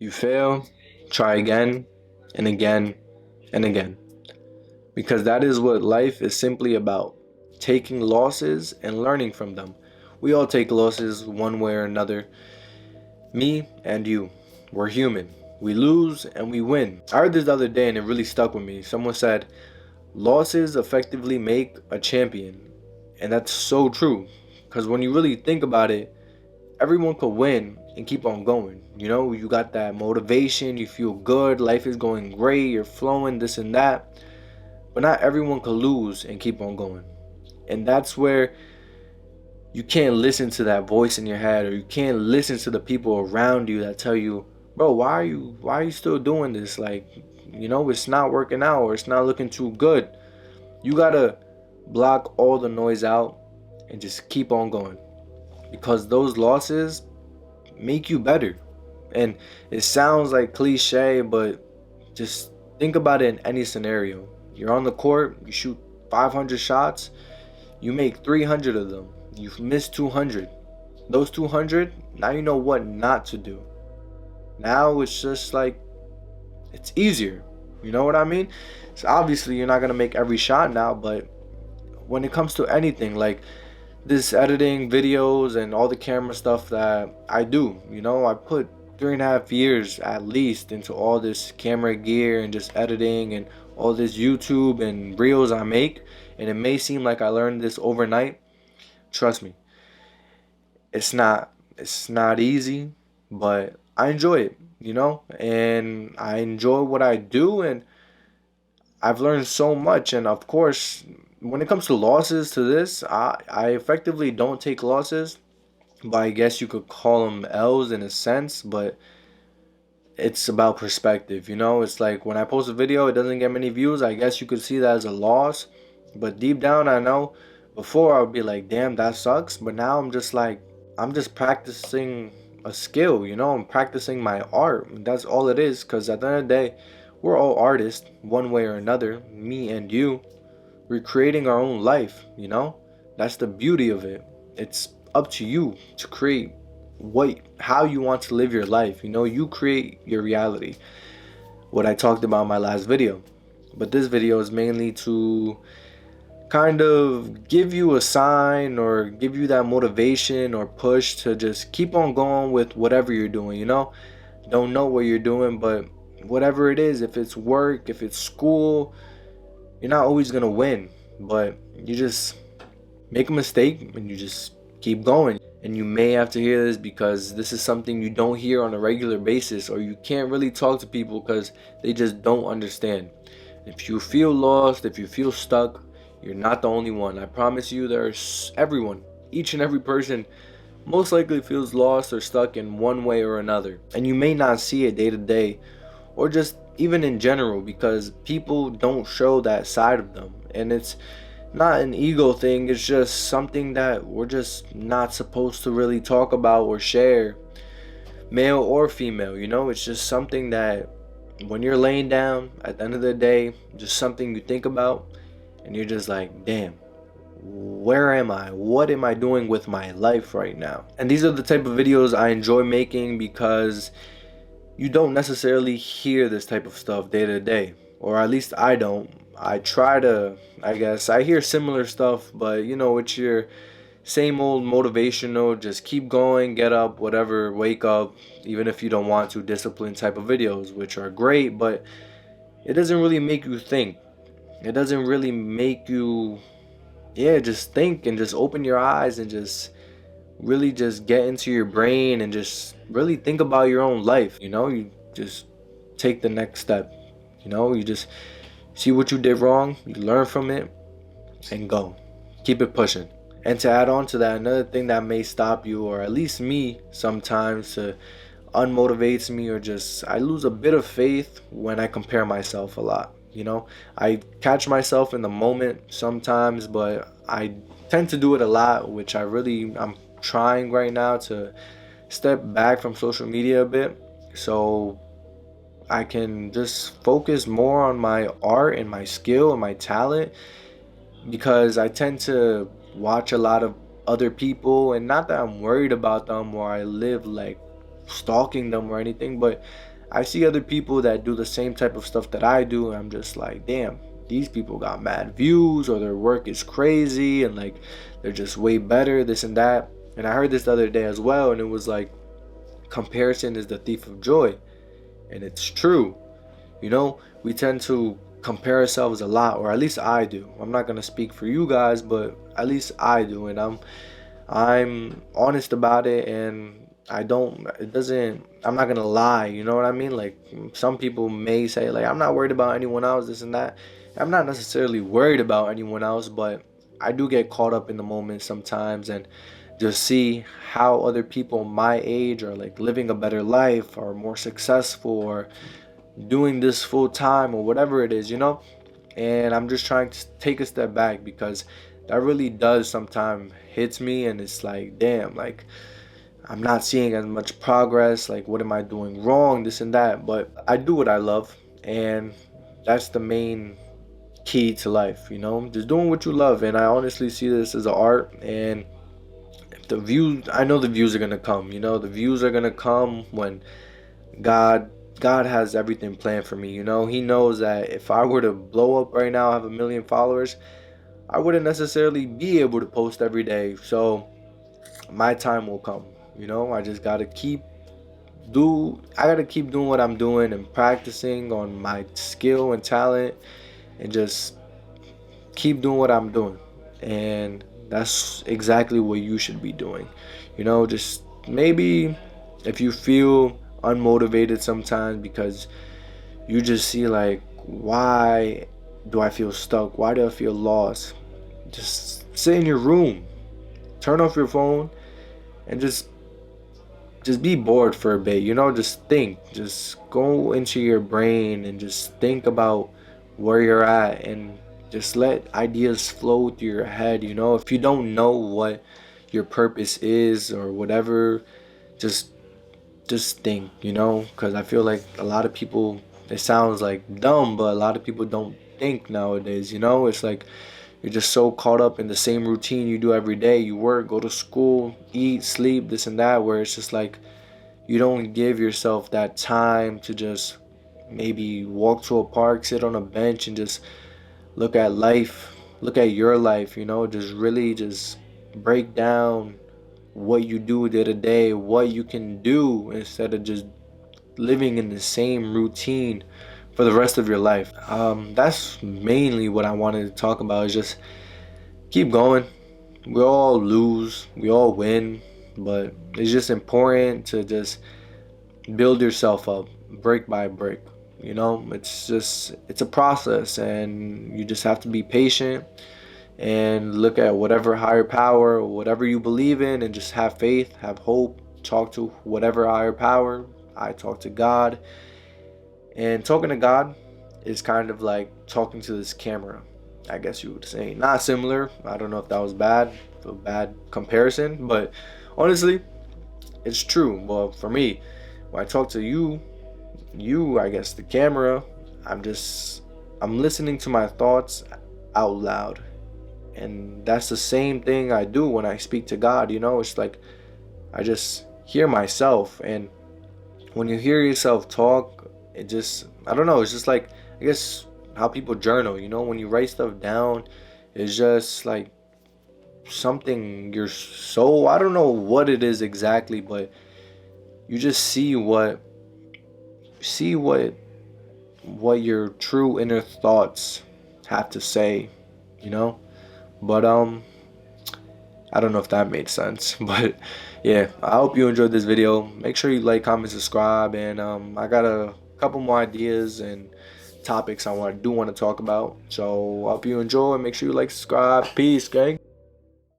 You fail, try again and again and again. Because that is what life is simply about, taking losses and learning from them. We all take losses one way or another. Me and you. We're human. We lose and we win. I heard this the other day and it really stuck with me. Someone said, losses effectively make a champion. And that's so true. Because when you really think about it, everyone could win and keep on going. You know, you got that motivation, you feel good, life is going great, you're flowing, this and that. But not everyone could lose and keep on going. And that's where you can't listen to that voice in your head, or you can't listen to the people around you that tell you, bro, why are you still doing this? Like, it's not working out or it's not looking too good. You gotta block all the noise out and just keep on going. Because those losses make you better. And it sounds like cliche, but just think about it in any scenario. You're on the court, you shoot 500 shots, you make 300 of them. You've missed 200. Those 200, now you know what not to do. Now it's just like, it's easier. You know what I mean? So obviously you're not going to make every shot now, but when it comes to anything, like this editing videos and all the camera stuff that I do, I put 3.5 years at least into all this camera gear and just editing and all this YouTube and reels I make. And it may seem like I learned this overnight. Trust me, it's not easy, but I enjoy it, and I enjoy what I do, and I've learned so much. And of course, when it comes to losses to this, I effectively don't take losses, but I guess you could call them L's in a sense. But it's about perspective, it's like when I post a video, it doesn't get many views, I guess you could see that as a loss. But deep down, I know before I would be like, damn, that sucks. But now I'm just like, I'm just practicing a skill, I'm practicing my art. That's all it is. Because at the end of the day, we're all artists one way or another, me and you. We're creating our own life, That's the beauty of it. It's up to you to create how you want to live your life. You create your reality. What I talked about in my last video. But this video is mainly to kind of give you a sign or give you that motivation or push to just keep on going with whatever you're doing, Don't know what you're doing, but whatever it is, if it's work, if it's school, you're not always going to win, but you just make a mistake and you just keep going. And you may have to hear this because this is something you don't hear on a regular basis, or you can't really talk to people because they just don't understand. If you feel lost, if you feel stuck, you're not the only one. I promise you, there's everyone, each and every person most likely feels lost or stuck in one way or another. And you may not see it day to day or just even in general because people don't show that side of them. And it's not an ego thing, it's just something that we're just not supposed to really talk about or share, male or female, It's just something that when you're laying down at the end of the day, just something you think about and you're just like, damn, where am I? What am I doing with my life right now? And these are the type of videos I enjoy making because you don't necessarily hear this type of stuff day to day, or at least I don't. I try to, I guess, I hear similar stuff, but it's your same old motivational, just keep going, get up, whatever, wake up, even if you don't want to, discipline type of videos, which are great, but it doesn't really make you think. It doesn't really make you, just think and just open your eyes and just really just get into your brain and just really think about your own life. You just take the next step. You just see what you did wrong, you learn from it, and go. Keep it pushing. And to add on to that, another thing that may stop you, or at least me sometimes, unmotivates me, or just I lose a bit of faith when I compare myself a lot. I catch myself in the moment sometimes, but I tend to do it a lot, which I'm trying right now to step back from social media a bit so I can just focus more on my art and my skill and my talent, because I tend to watch a lot of other people, and not that I'm worried about them or I live like stalking them or anything, but I see other people that do the same type of stuff that I do, and I'm just like, damn, these people got mad views, or their work is crazy, and like they're just way better, this and that. And I heard this the other day as well, and it was like, comparison is the thief of joy. And it's true. You know, we tend to compare ourselves a lot, or at least I do. I'm not gonna speak for you guys, but at least I do, and I'm honest about it, and I don't. It doesn't. I'm not gonna lie. You know what I mean? Like some people may say, like I'm not worried about anyone else, this and that. I'm not necessarily worried about anyone else, but I do get caught up in the moment sometimes, and just see how other people my age are like living a better life, or more successful, or doing this full time, or whatever it is, you know? And I'm just trying to take a step back, because that really does sometimes hits me, and it's like, damn, like I'm not seeing as much progress, like what am I doing wrong, this and that. But I do what I love, and that's the main key to life, you know? Just doing what you love. And I honestly see this as an art, and if the views, I know the views are gonna come, you know, the views are gonna come when God God has everything planned for me, you know. He knows that if I were to blow up right now, have a million followers, I wouldn't necessarily be able to post every day. So my time will come, you know. I gotta keep doing what I'm doing, and practicing on my skill and talent, and just keep doing what I'm doing. And that's exactly what you should be doing. You know, just maybe if you feel unmotivated sometimes, because you just see like, why do I feel stuck? Why do I feel lost? Just sit in your room, turn off your phone, and just be bored for a bit, you know. Just think, just go into your brain, and just think about where you're at, and just let ideas flow through your head, you know. If you don't know what your purpose is or whatever, just just think, you know, because I feel like a lot of people, it sounds like dumb, but a lot of people don't think nowadays, you know. It's like you're just so caught up in the same routine you do every day. You work, go to school, eat, sleep, this and that, where it's just like you don't give yourself that time to just maybe walk to a park, sit on a bench, and just look at life, look at your life, you know, just really just break down what you do day to day, what you can do, instead of just living in the same routine for the rest of your life. That's mainly what I wanted to talk about, is just keep going. We all lose, we all win, but it's just important to just build yourself up brick by brick. You know, it's a process, and you just have to be patient, and look at whatever higher power or whatever you believe in, and just have faith, have hope, talk to whatever higher power. I talk to God, and talking to God is kind of like talking to this camera, I guess you would say. Not similar. I don't know if that was a bad comparison, but honestly, it's true. Well, for me, when I talk to you, I guess the camera, I'm listening to my thoughts out loud. And that's the same thing I do when I speak to God, you know? It's like I just hear myself, and when you hear yourself talk, it just, I don't know, it's just like, I guess how people journal, you know, when you write stuff down, it's just like something your soul, I don't know what it is exactly, but you just see what your true inner thoughts have to say, you know. But I don't know if that made sense. But yeah, I hope you enjoyed this video. Make sure you like, comment, subscribe, and I got a couple more ideas and topics I want to talk about. So I hope you enjoy, and make sure you like, subscribe. Peace, gang.